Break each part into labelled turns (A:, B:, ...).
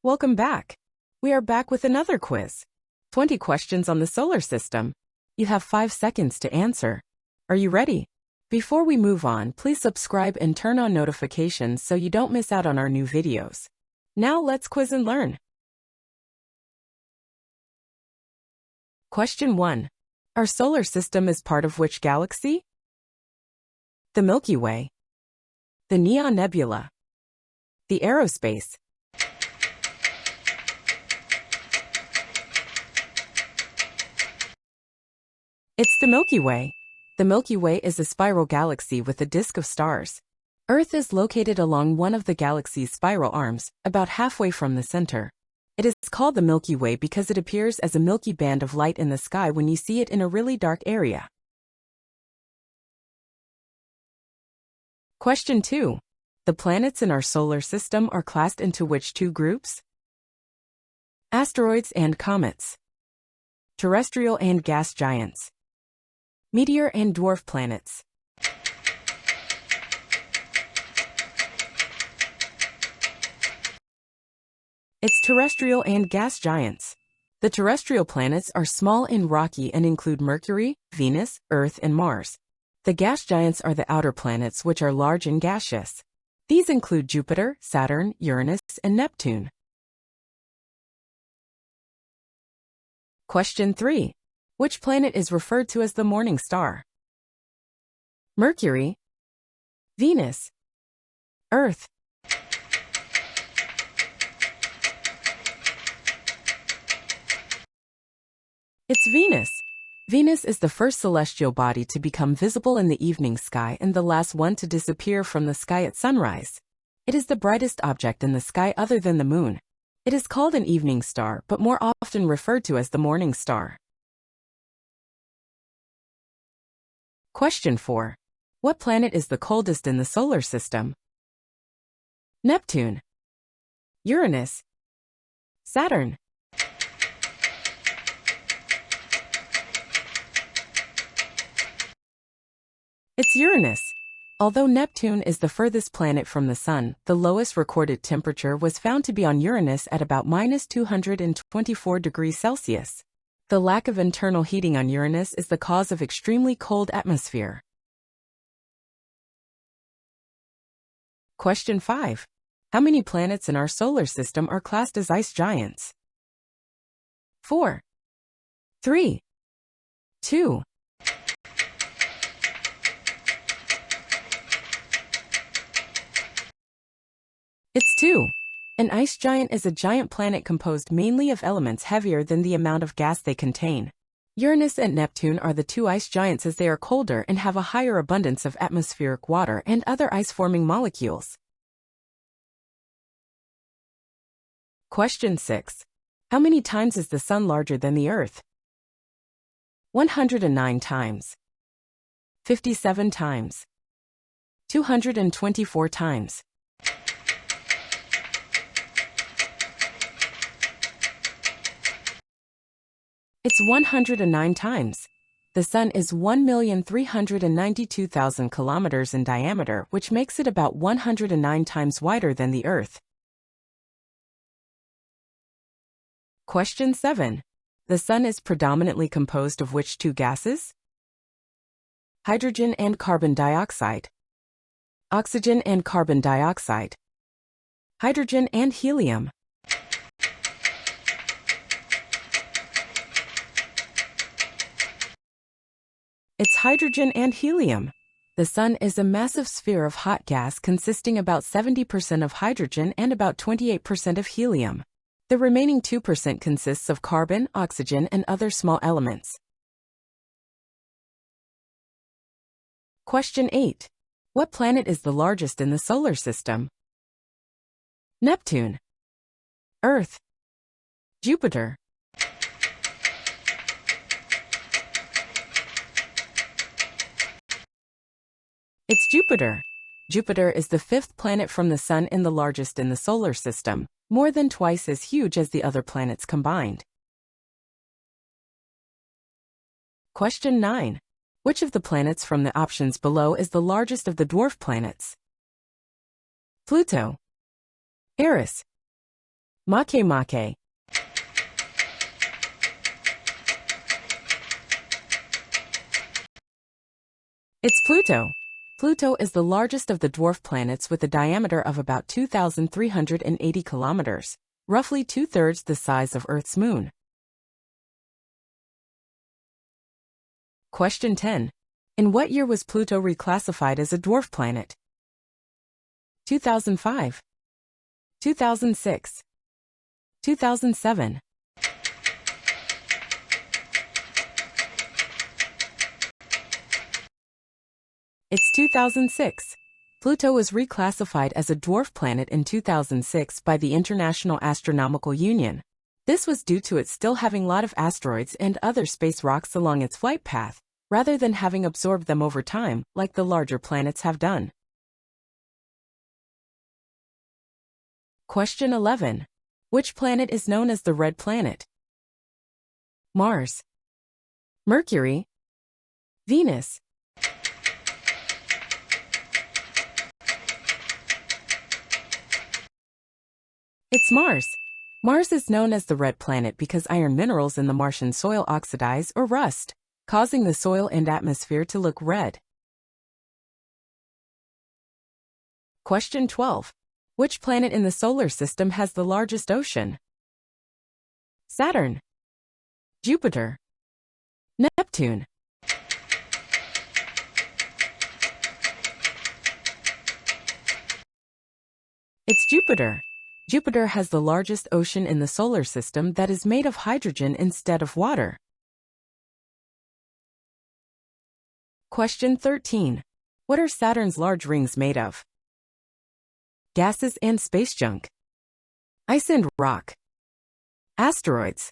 A: Welcome back. We are back with another quiz. 20 questions on the solar system. You have 5 seconds to answer. Are you ready? Before we move on, please subscribe and turn on notifications so you don't miss out on our new videos. Now let's quiz and learn. Question 1. Our solar system is part of which galaxy? The Milky Way, the Neon Nebula, the Aerospace. It's the Milky Way. The Milky Way is a spiral galaxy with a disk of stars. Earth is located along one of the galaxy's spiral arms, about halfway from the center. It is called the Milky Way because it appears as a milky band of light in the sky when you see it in a really dark area. Question 2. The planets in our solar system are classed into which two groups? Asteroids and comets. Terrestrial and gas giants. Meteor and dwarf planets. It's terrestrial and gas giants. The terrestrial planets are small and rocky and include Mercury, Venus, Earth, and Mars. The gas giants are the outer planets, which are large and gaseous. These include Jupiter, Saturn, Uranus, and Neptune. Question 3. Which planet is referred to as the morning star? Mercury, Venus, Earth. It's Venus. Venus is the first celestial body to become visible in the evening sky and the last one to disappear from the sky at sunrise. It is the brightest object in the sky other than the moon. It is called an evening star, but more often referred to as the morning star. Question 4. What planet is the coldest in the solar system? Neptune, Uranus, Saturn. It's Uranus. Although Neptune is the furthest planet from the Sun, the lowest recorded temperature was found to be on Uranus at about -224 degrees Celsius. The lack of internal heating on Uranus is the cause of extremely cold atmosphere. Question 5. How many planets in our solar system are classed as ice giants? 4, 3, 2. It's 2. An ice giant is a giant planet composed mainly of elements heavier than the amount of gas they contain. Uranus and Neptune are the two ice giants as they are colder and have a higher abundance of atmospheric water and other ice-forming molecules. Question 6. How many times is the Sun larger than the Earth? 109 times. 57 times. 224 times. It's 109 times. The Sun is 1,392,000 kilometers in diameter, which makes it about 109 times wider than the Earth. Question 7. The Sun is predominantly composed of which two gases? Hydrogen and carbon dioxide. Oxygen and carbon dioxide. Hydrogen and helium. It's hydrogen and helium. The Sun is a massive sphere of hot gas consisting about 70% of hydrogen and about 28% of helium. The remaining 2% consists of carbon, oxygen, and other small elements. Question 8. What planet is the largest in the solar system? Neptune, Earth, Jupiter. It's Jupiter. Jupiter is the 5th planet from the Sun and the largest in the solar system, more than twice as huge as the other planets combined. Question 9. Which of the planets from the options below is the largest of the dwarf planets? Pluto, Eris, Makemake. It's Pluto. Pluto is the largest of the dwarf planets with a diameter of about 2,380 kilometers, roughly two-thirds the size of Earth's moon. Question 10. In what year was Pluto reclassified as a dwarf planet? 2005, 2006, 2007. It's 2006. Pluto was reclassified as a dwarf planet in 2006 by the International Astronomical Union. This was due to it still having a lot of asteroids and other space rocks along its flight path, rather than having absorbed them over time, like the larger planets have done. Question 11. Which planet is known as the Red Planet? Mars, Mercury, Venus. It's Mars. Mars is known as the Red Planet because iron minerals in the Martian soil oxidize or rust, causing the soil and atmosphere to look red. Question 12. Which planet in the solar system has the largest ocean? Saturn, Jupiter, Neptune. It's Jupiter. Jupiter has the largest ocean in the solar system that is made of hydrogen instead of water. Question 13. What are Saturn's large rings made of? Gases and space junk, ice and rock, asteroids.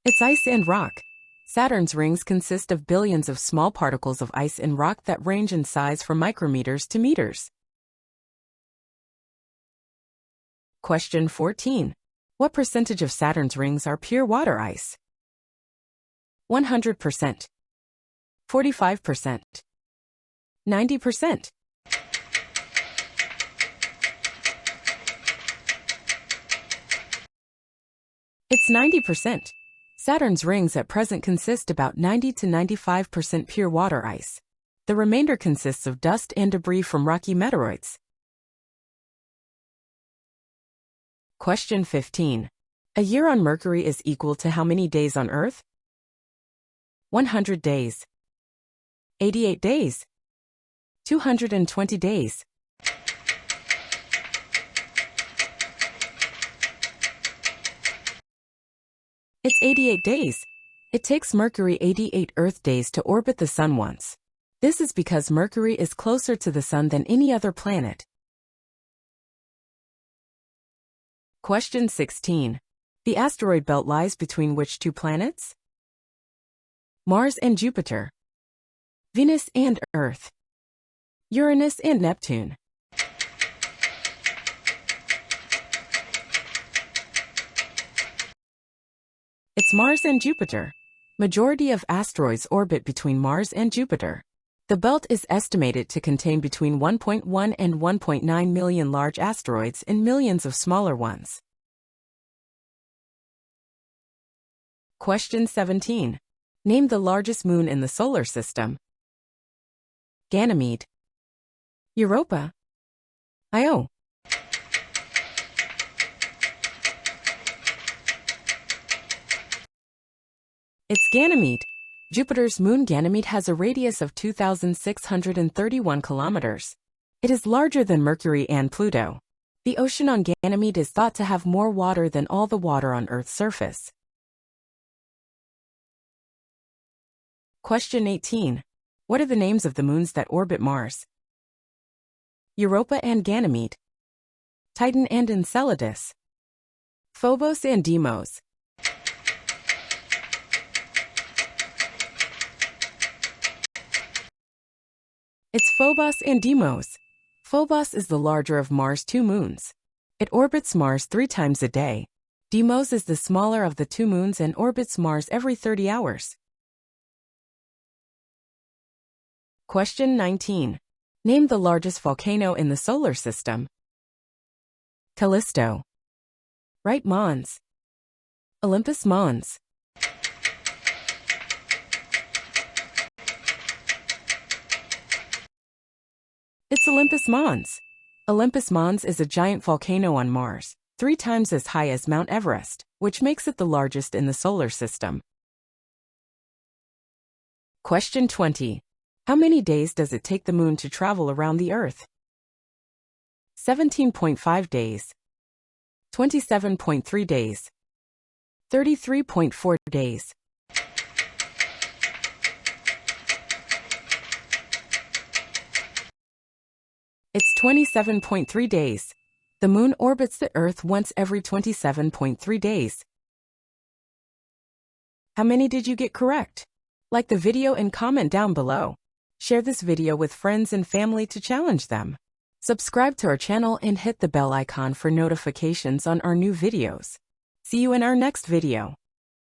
A: It's ice and rock. Saturn's rings consist of billions of small particles of ice and rock that range in size from micrometers to meters. Question 14. What percentage of Saturn's rings are pure water ice? 100%, 45%, 90%. It's 90%. Saturn's rings at present consist about 90 to 95% pure water ice. The remainder consists of dust and debris from rocky meteoroids. Question 15. A year on Mercury is equal to how many days on Earth? 100 days. 88 days. 220 days. It's 88 days. It takes Mercury 88 Earth days to orbit the Sun once. This is because Mercury is closer to the Sun than any other planet. Question 16. The asteroid belt lies between which two planets? Mars and Jupiter. Venus and Earth. Uranus and Neptune. It's Mars and Jupiter. Majority of asteroids orbit between Mars and Jupiter. The belt is estimated to contain between 1.1 and 1.9 million large asteroids and millions of smaller ones. Question 17. Name the largest moon in the solar system. Ganymede, Europa, Io. It's Ganymede. Jupiter's moon Ganymede has a radius of 2,631 kilometers. It is larger than Mercury and Pluto. The ocean on Ganymede is thought to have more water than all the water on Earth's surface. Question 18. What are the names of the moons that orbit Mars? Europa and Ganymede, Titan and Enceladus, Phobos and Deimos. It's Phobos and Deimos. Phobos is the larger of Mars' two moons. It orbits Mars 3 times a day. Deimos is the smaller of the two moons and orbits Mars every 30 hours. Question 19. Name the largest volcano in the solar system. Callisto. Right, Mons. Olympus Mons. It's Olympus Mons. Olympus Mons is a giant volcano on Mars, 3 times as high as Mount Everest, which makes it the largest in the solar system. Question 20. How many days does it take the Moon to travel around the Earth? 17.5 days. 27.3 days. 33.4 days. It's 27.3 days. The Moon orbits the Earth once every 27.3 days. How many did you get correct? Like the video and comment down below. Share this video with friends and family to challenge them. Subscribe to our channel and hit the bell icon for notifications on our new videos. See you in our next video.